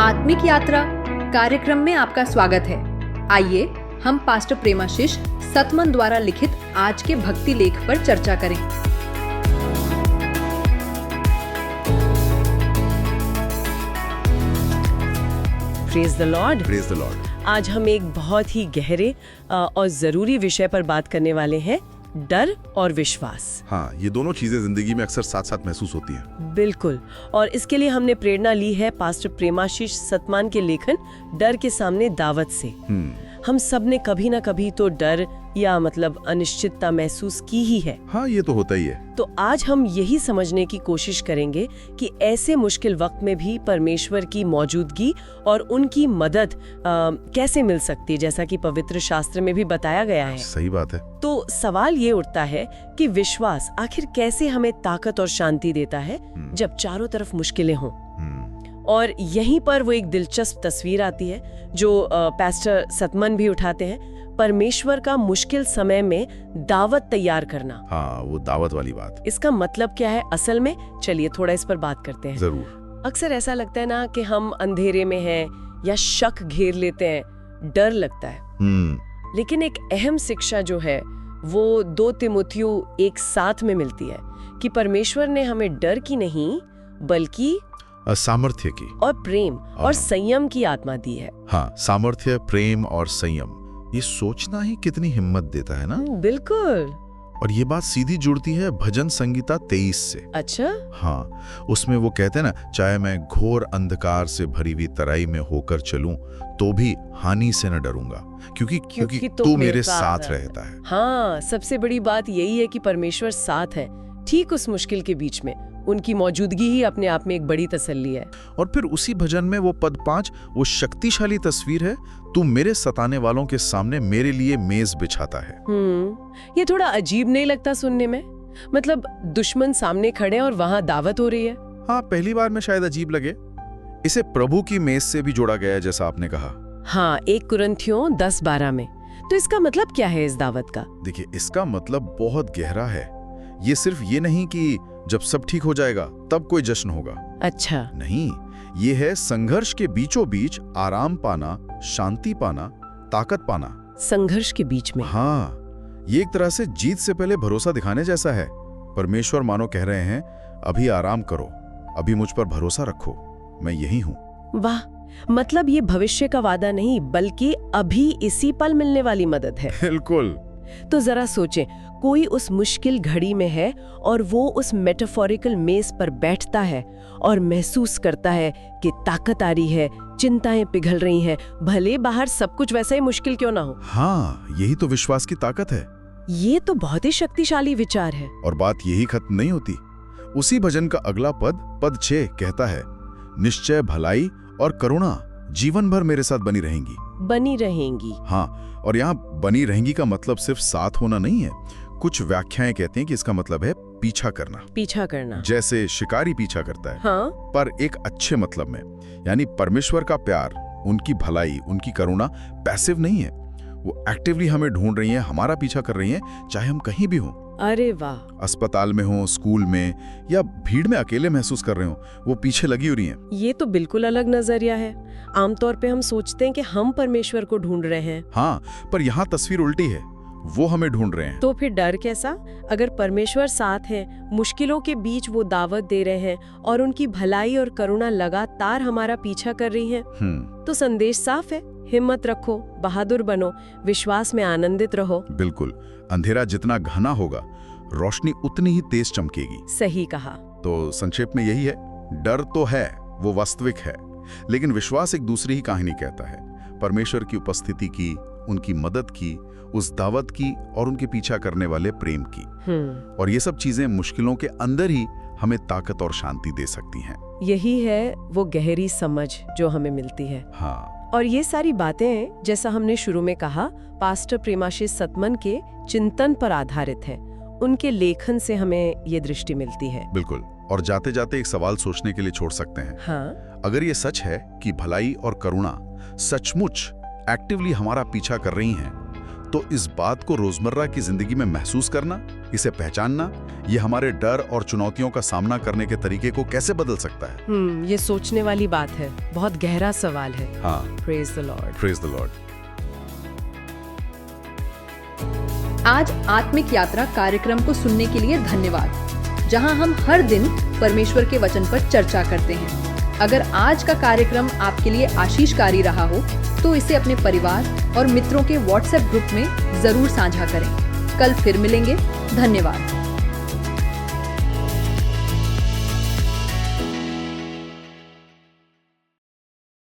आत्मिक यात्रा कार्यक्रम में आपका स्वागत है। आइए हम पास्टर प्रेमाशीष सतमन द्वारा लिखित आज के भक्ति लेख पर चर्चा करें। Praise the Lord. Praise the Lord. आज हम एक बहुत ही गहरे और जरूरी विषय पर बात करने वाले हैं, डर और विश्वास। हाँ, ये दोनों चीजें जिंदगी में अक्सर साथ साथ महसूस होती हैं। बिल्कुल। और इसके लिए हमने प्रेरणा ली है पास्टर प्रेमाशीष सतमान के लेखन डर के सामने दावत से। हम सब ने कभी ना कभी तो डर या मतलब अनिश्चितता महसूस की ही है। हाँ, ये तो होता ही है। तो आज हम यही समझने की कोशिश करेंगे कि ऐसे मुश्किल वक्त में भी परमेश्वर की मौजूदगी और उनकी मदद कैसे मिल सकती है, जैसा कि पवित्र शास्त्र में भी बताया गया है। सही बात है। तो सवाल ये उठता है कि विश्वास आखिर कैसे हमें ताकत और शांति देता है जब चारों तरफ मुश्किलें हों। और यहीं पर वो एक दिलचस्प तस्वीर आती है जो पास्टर सतमन भी उठाते हैं, परमेश्वर का मुश्किल समय में दावत तैयार करना। हाँ, वो दावत वाली बात। इसका मतलब क्या है असल में? चलिए थोड़ा इस पर बात करते हैं। जरूर। अक्सर ऐसा लगता है ना कि हम अंधेरे में हैं या शक घेर लेते हैं, डर लगता है। लेकिन एक अहम शिक्षा जो है वो 2 तिमुथियुस 1:7 में मिलती है कि परमेश्वर ने हमें डर की नहीं बल्कि सामर्थ्य की और प्रेम और संयम की आत्मा दी है। हाँ, सामर्थ्य, प्रेम और संयम, ये सोचना ही कितनी हिम्मत देता है ना। बिल्कुल। और ये बात सीधी जुड़ती है भजन संगीता 23 से। अच्छा। हाँ, उसमें वो कहते हैं ना, चाहे मैं घोर अंधकार से भरी हुई तराई में होकर चलूं तो भी हानि से न डरूंगा, क्योंकि तू मेरे साथ रहता है। हाँ, सबसे बड़ी बात यही है कि परमेश्वर साथ है, ठीक उस मुश्किल के बीच में। उनकी मौजूदगी ही अपने आप में एक बड़ी तसल्ली है। और फिर उसी भजन में वो पद 5, वो शक्तिशाली तस्वीर है, तू मेरे सताने वालों के सामने मेरे लिए मेज बिछाता है। ये थोड़ा अजीब नहीं लगता सुनने में? मतलब दुश्मन सामने खड़े और वहां दावत हो रही है। हाँ, पहली बार में शायद अजीब लगे। इसे प्रभु की मेज से भी जोड़ा गया है, जैसा आपने कहा। हाँ, 1 कुरिन्थियों 10:12 में। तो इसका मतलब क्या है इस दावत का? देखिए, इसका मतलब बहुत गहरा है। ये सिर्फ ये नहीं कि जब सब ठीक हो जाएगा तब कोई जश्न होगा। अच्छा। नहीं, ये है संघर्ष के बीचों बीच आराम पाना, शांति पाना, ताकत पाना। संघर्ष के बीच में। हाँ, ये एक तरह से जीत से पहले भरोसा दिखाने जैसा है। परमेश्वर मानो कह रहे हैं, अभी आराम करो, अभी मुझ पर भरोसा रखो, मैं यही हूँ। वाह, मतलब ये भविष्य का वादा नहीं बल्कि अभी इसी पल मिलने वाली मदद है। बिल्कुल। तो जरा सोचें, कोई उस मुश्किल घड़ी में है और वो उस मेटाफोरिकल मेज पर बैठता है और महसूस करता है कि ताकत आ रही है, चिंताएं पिघल रही हैं, भले बाहर सब कुछ वैसा ही मुश्किल क्यों ना हो। हाँ, यही तो विश्वास की ताकत है। ये तो बहुत ही शक्तिशाली विचार है। और बात यही खत्म नहीं होती। उसी भजन का अगला पद 6 कहता है, निश्चय भलाई और करुणा जीवन भर मेरे साथ बनी रहेंगी। हाँ, और यहाँ बनी रहेंगी का मतलब सिर्फ साथ होना नहीं है। कुछ व्याख्याएं कहते हैं कि इसका मतलब है पीछा करना, जैसे शिकारी पीछा करता है। हाँ? पर एक अच्छे मतलब में, यानी परमेश्वर का प्यार, उनकी भलाई, उनकी करुणा पैसिव नहीं है, वो एक्टिवली हमें ढूंढ रही है, हमारा पीछा कर रही है, चाहे हम कहीं भी हों। अरे वाह। अस्पताल में हो, स्कूल में, या भीड़ में अकेले महसूस कर रहे हो, वो पीछे लगी हो रही हैं। ये तो बिल्कुल अलग नजरिया है। आमतौर पे हम सोचते हैं कि हम परमेश्वर को ढूंढ रहे हैं। हाँ, पर यहाँ तस्वीर उल्टी है, वो हमें ढूंढ रहे हैं। तो फिर डर कैसा? अगर परमेश्वर साथ है, मुश्किलों के बीच वो दावत दे रहे हैं और उनकी भलाई और करुणा लगातार हमारा पीछा कर रही है, तो संदेश साफ है, हिम्मत रखो, बहादुर बनो, विश्वास में आनंदित रहो। बिल्कुल। अंधेरा जितना घना होगा, रोशनी उतनी ही तेज चमकेगी। सही कहा। तो संक्षेप में यही है, डर तो है, वो वास्तविक है, लेकिन विश्वास एक दूसरी ही कहानी कहता है। परमेश्वर की उपस्थिति की, उनकी मदद की, उस दावत की और उनके पीछा करने वाले प्रेम की। और ये सब चीजें मुश्किलों के अंदर ही हमें ताकत और शांति दे सकती हैं। यही है वो गहरी समझ जो हमें मिलती है। हाँ। और ये सारी बातें, जैसा हमने शुरू में कहा, पास्टर प्रेमाशीष सतमन के चिंतन पर आधारित है। उनके लेखन से हमें ये दृष्टि मिलती है। बिल्कुल। और जाते जाते एक सवाल सोचने के लिए छोड़ सकते हैं। हाँ? अगर ये सच है कि भलाई और करुणा सचमुच एक्टिवली हमारा पीछा कर रही हैं, तो इस बात को रोजमर्रा की जिंदगी में महसूस करना, इसे पहचानना, ये हमारे डर और चुनौतियों का सामना करने के तरीके को कैसे बदल सकता है? ये सोचने वाली बात है, बहुत गहरा सवाल है। हाँ, praise the Lord. Praise the Lord. आज आत्मिक यात्रा कार्यक्रम को सुनने के लिए धन्यवाद, जहां हम हर दिन परमेश्वर के वचन पर चर्चा करते हैं। अगर आज का कार्यक्रम आपके लिए आशीषकारी रहा हो तो इसे अपने परिवार और मित्रों के व्हाट्सएप ग्रुप में जरूर साझा करें। कल फिर मिलेंगे। धन्यवाद।